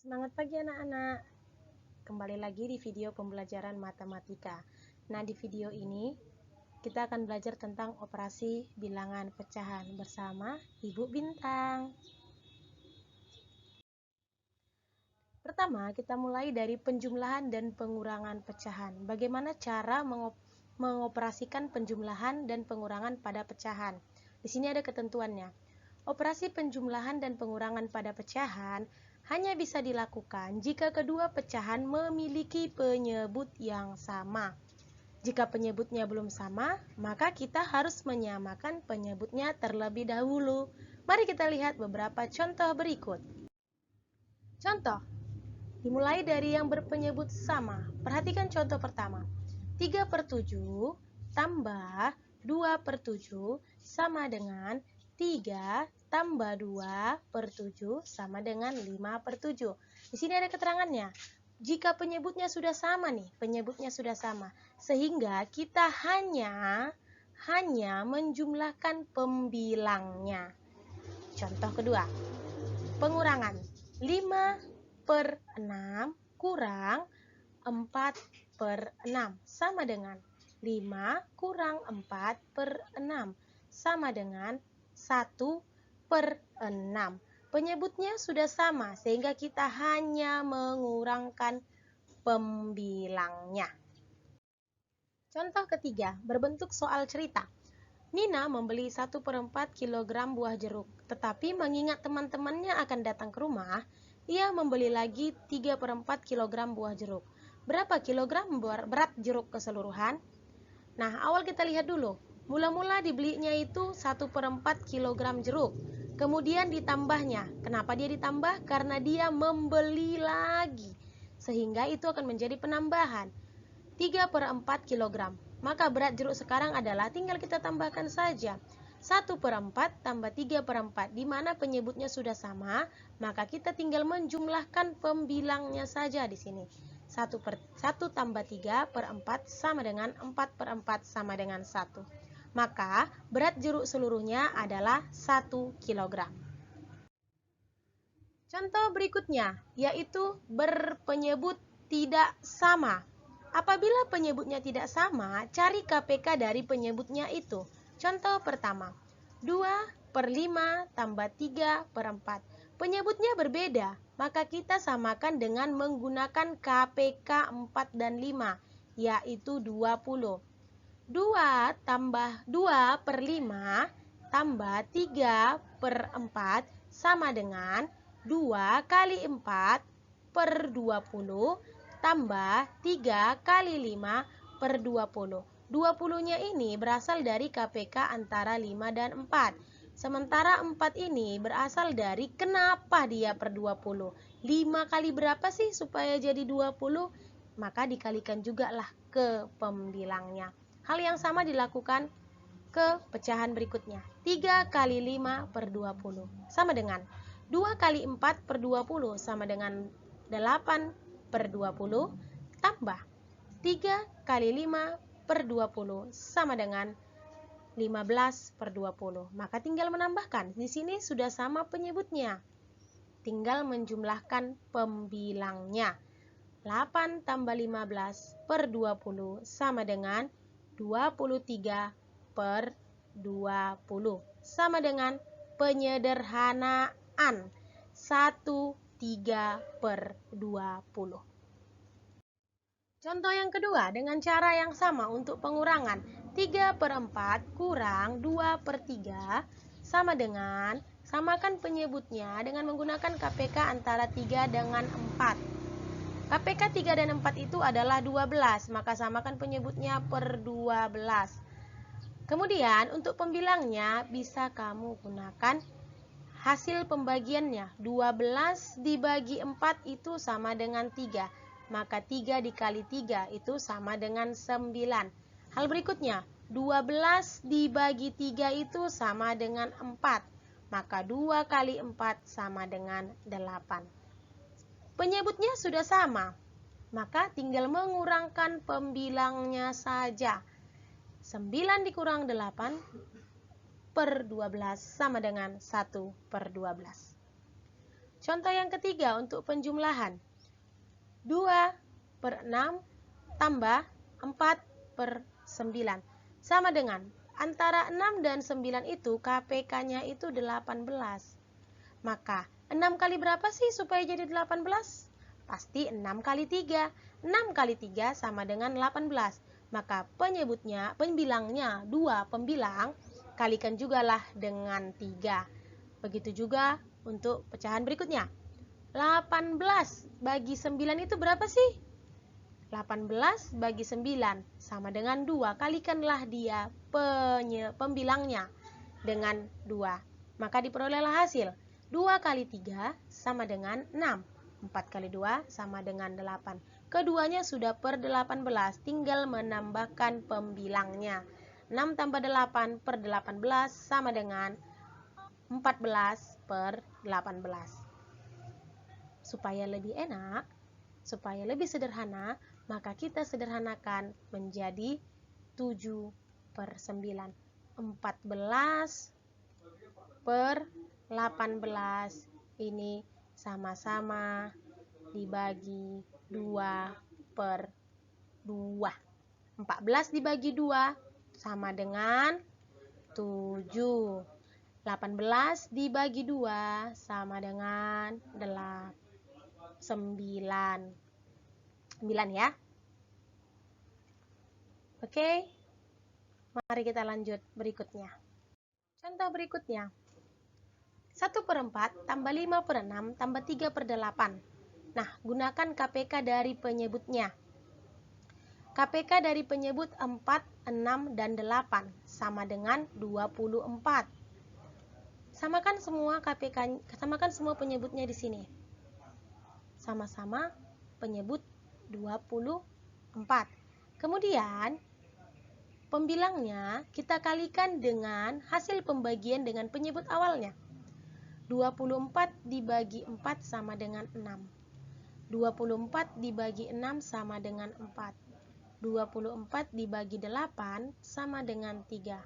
Semangat pagi anak-anak. Kembali lagi di video pembelajaran matematika. Nah, di video ini kita akan belajar tentang operasi bilangan pecahan bersama Ibu Bintang. Pertama, kita mulai dari penjumlahan dan pengurangan pecahan. Bagaimana cara mengoperasikan penjumlahan dan pengurangan pada pecahan? Di sini ada ketentuannya. Operasi penjumlahan dan pengurangan pada pecahan hanya bisa dilakukan jika kedua pecahan memiliki penyebut yang sama. Jika penyebutnya belum sama, maka kita harus menyamakan penyebutnya terlebih dahulu. Mari kita lihat beberapa contoh berikut. Contoh, dimulai dari yang berpenyebut sama. Perhatikan contoh pertama. 3/7 tambah 2/7 sama dengan 3 tambah 2/7 sama dengan 5/7. Di sini ada keterangannya. Jika penyebutnya sudah sama nih, sehingga kita hanya menjumlahkan pembilangnya. Contoh kedua, pengurangan. 5/6 kurang 4/6 sama dengan 5 kurang 4/6 sama dengan 1/6. Penyebutnya sudah sama sehingga kita hanya mengurangkan pembilangnya. Contoh ketiga, berbentuk soal cerita. Nina membeli 1/4 kg buah jeruk, tetapi mengingat teman-temannya akan datang ke rumah, ia membeli lagi 3/4 kg buah jeruk. Berapa kilogram berat jeruk keseluruhan? Nah, awal kita lihat dulu. Mula-mula dibelinya itu 1/4 kg jeruk. Kemudian ditambahnya. Kenapa dia ditambah? Karena dia membeli lagi. Sehingga itu akan menjadi penambahan. 3/4 kg. Maka berat jeruk sekarang adalah tinggal kita tambahkan saja. 1/4 tambah 3/4, di mana penyebutnya sudah sama, maka kita tinggal menjumlahkan pembilangnya saja di sini. 1 tambah 3/4 sama dengan 4/4 sama dengan 1. Maka berat jeruk seluruhnya adalah 1 kg. Contoh berikutnya, yaitu berpenyebut tidak sama. Apabila penyebutnya tidak sama, cari KPK dari penyebutnya itu. Contoh pertama, 2/5 tambah 3/4. Penyebutnya berbeda, maka kita samakan dengan menggunakan KPK 4 dan 5, yaitu 20. 2/5 tambah 3/4 sama dengan 2 kali 4/20 tambah 3 kali 5/20. 20-nya ini berasal dari KPK antara 5 dan 4. Sementara 4 ini berasal dari kenapa dia per 20. 5 kali berapa sih supaya jadi 20? Maka dikalikan juga lah ke pembilangnya. Hal yang sama dilakukan ke pecahan berikutnya. 3 kali 5/20 sama dengan 2 kali 4/20 sama dengan 8/20 tambah 3 kali 5/20 sama dengan 15/20. Maka tinggal menambahkan. Di sini sudah sama penyebutnya. Tinggal menjumlahkan pembilangnya. 8 tambah 15/20 sama dengan 23/20 sama dengan penyederhanaan 1/3/20. Contoh yang kedua dengan cara yang sama untuk pengurangan. 3/4 kurang 2/3 sama dengan, samakan penyebutnya dengan menggunakan KPK antara 3 dengan 4. KPK 3 dan 4 itu adalah 12, maka samakan penyebutnya per 12. Kemudian untuk pembilangnya bisa kamu gunakan hasil pembagiannya. 12 dibagi 4 itu sama dengan 3. Maka 3 dikali 3 itu sama dengan 9. Hal berikutnya, 12 dibagi 3 itu sama dengan 4. Maka 2 kali 4 sama dengan 8. Penyebutnya sudah sama, maka tinggal mengurangkan pembilangnya saja. 9 dikurang 8/12 sama dengan 1/12. Contoh yang ketiga untuk penjumlahan. 2 per 6 tambah 4 per 9. Sama dengan antara 6 dan 9 itu KPK-nya itu 18. Maka 6 kali berapa sih supaya jadi 18? Pasti 6 kali 3. 6 kali 3 sama dengan 18. Maka pembilangnya 2 pembilang, kalikan jugalah dengan 3. Begitu juga untuk pecahan berikutnya. 18 bagi 9 itu berapa sih? 18 bagi 9 sama dengan 2. Kalikanlah dia pembilangnya dengan 2. Maka diperolehlah hasil. 2 kali 3 sama dengan 6. 4 kali 2 sama dengan 8. Keduanya sudah per 18, tinggal menambahkan pembilangnya. 6 tambah 8 per 18 sama dengan 14 per 18. Supaya lebih enak, supaya lebih sederhana, maka kita sederhanakan menjadi 7 per 9. 14 per 18 ini sama-sama dibagi 2 per 2. 14 dibagi 2 sama dengan 7. 18 dibagi 2 sama dengan 9 ya. Oke, mari kita lanjut berikutnya. Contoh berikutnya. 1 per 4 tambah 5 per 6 tambah 3 per 8. Nah, gunakan KPK dari penyebutnya. KPK dari penyebut 4, 6, dan 8 sama dengan 24. Samakan semua KPK, samakan semua penyebutnya di sini. Sama-sama penyebut 24. Kemudian pembilangnya kita kalikan dengan hasil pembagian dengan penyebut awalnya. 24 dibagi 4 sama dengan 6. 24 dibagi 6 sama dengan 4. 24 dibagi 8 sama dengan 3.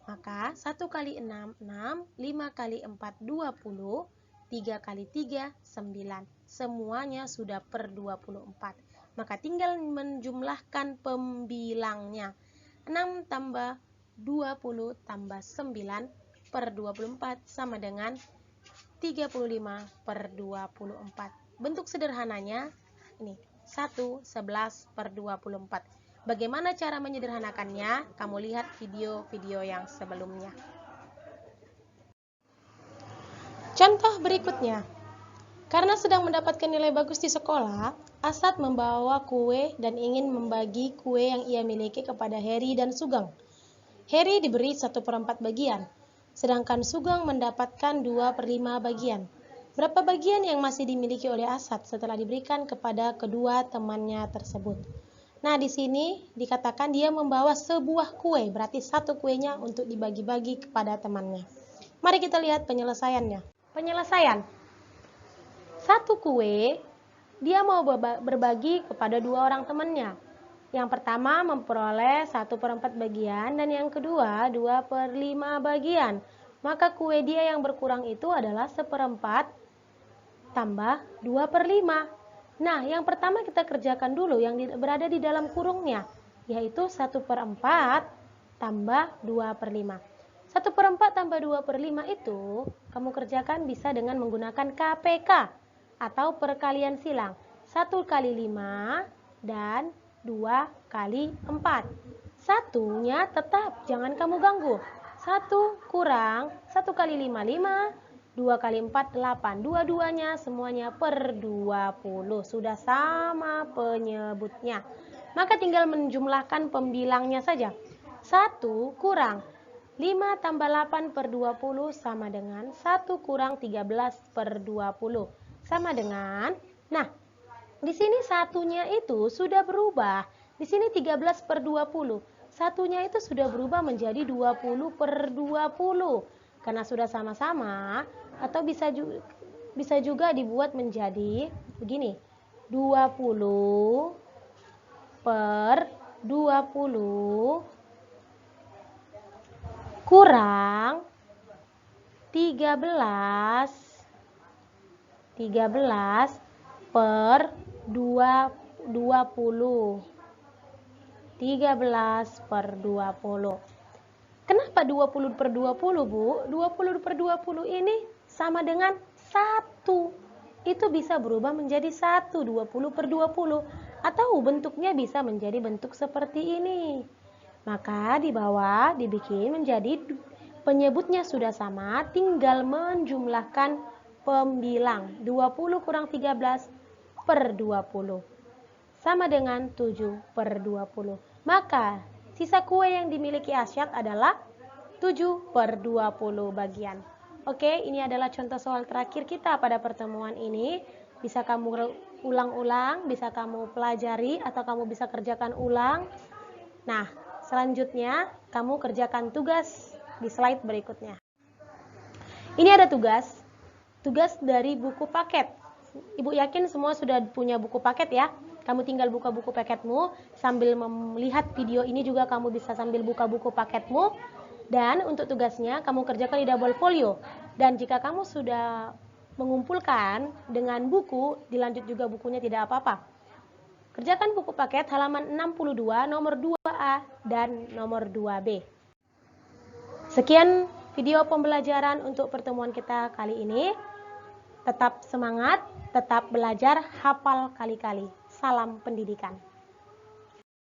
Maka 1 kali 6, 6, 5 kali 4, 20, 3 kali 3, 9. Semuanya sudah per 24. Maka tinggal menjumlahkan pembilangnya. 6 tambah 20 tambah 9 per 24 sama dengan 35 per 24. Bentuk sederhananya ini 1, 11 per 24. Bagaimana cara menyederhanakannya? Kamu lihat video-video yang sebelumnya. Contoh berikutnya. Karena sedang mendapatkan nilai bagus di sekolah, Asad membawa kue dan ingin membagi kue yang ia miliki kepada Heri dan Sugeng. Heri diberi 1/4 bagian, sedangkan Sugeng mendapatkan 2/5 bagian. Berapa bagian yang masih dimiliki oleh Asad setelah diberikan kepada kedua temannya tersebut? Nah, di sini dikatakan dia membawa sebuah kue, berarti satu kuenya untuk dibagi-bagi kepada temannya. Mari kita lihat penyelesaiannya. Penyelesaian. Satu kue, dia mau berbagi kepada dua orang temannya. Yang pertama memperoleh 1/4 bagian dan yang kedua 2/5 bagian. Maka kue dia yang berkurang itu adalah 1/4 tambah 2/5. Nah, yang pertama kita kerjakan dulu yang berada di dalam kurungnya, yaitu 1/4 tambah 2/5. 1/4 tambah 2/5 itu kamu kerjakan bisa dengan menggunakan KPK atau perkalian silang. 1 kali 5 dan 2 kali 4. Satunya tetap, jangan kamu ganggu. 1 kurang 1 kali 5, 5. 2 kali 4, 8. Dua-duanya semuanya per 20. Sudah sama penyebutnya. Maka tinggal menjumlahkan pembilangnya saja. 1 kurang 5 tambah 8 per 20 sama dengan 1 kurang 13 per 20. Sama dengan, nah, di sini satunya itu sudah berubah. Di sini 13 per 20. Satunya itu sudah berubah menjadi 20 per 20. Karena sudah sama-sama, atau bisa juga dibuat menjadi begini. 20 per 20 kurang 13 13 per 20. 13 per 20. Kenapa 20 per 20, Bu? 20 per 20 ini sama dengan 1. Itu bisa berubah menjadi 1, 20 per 20. Atau bentuknya bisa menjadi bentuk seperti ini. Maka di bawah dibikin menjadi penyebutnya sudah sama, tinggal menjumlahkan pembilang. 20 kurang 13 per 20. Sama dengan 7 per 20. Maka sisa kue yang dimiliki Asyad adalah 7 per 20 bagian. Oke, ini adalah contoh soal terakhir kita pada pertemuan ini. Bisa kamu ulang-ulang, bisa kamu pelajari, atau kamu bisa kerjakan ulang. Nah, selanjutnya kamu kerjakan tugas di slide berikutnya. Ini ada tugas dari buku paket. Ibu yakin semua sudah punya buku paket ya. Kamu tinggal buka buku paketmu, sambil melihat video ini juga kamu bisa sambil buka buku paketmu. Dan untuk tugasnya kamu kerjakan di double folio. Dan jika kamu sudah mengumpulkan dengan buku, dilanjut juga bukunya tidak apa-apa. Kerjakan buku paket halaman 62, nomor 2A dan nomor 2B. Sekian video pembelajaran untuk pertemuan kita kali ini. Tetap semangat, tetap belajar, hafal kali-kali. Salam pendidikan.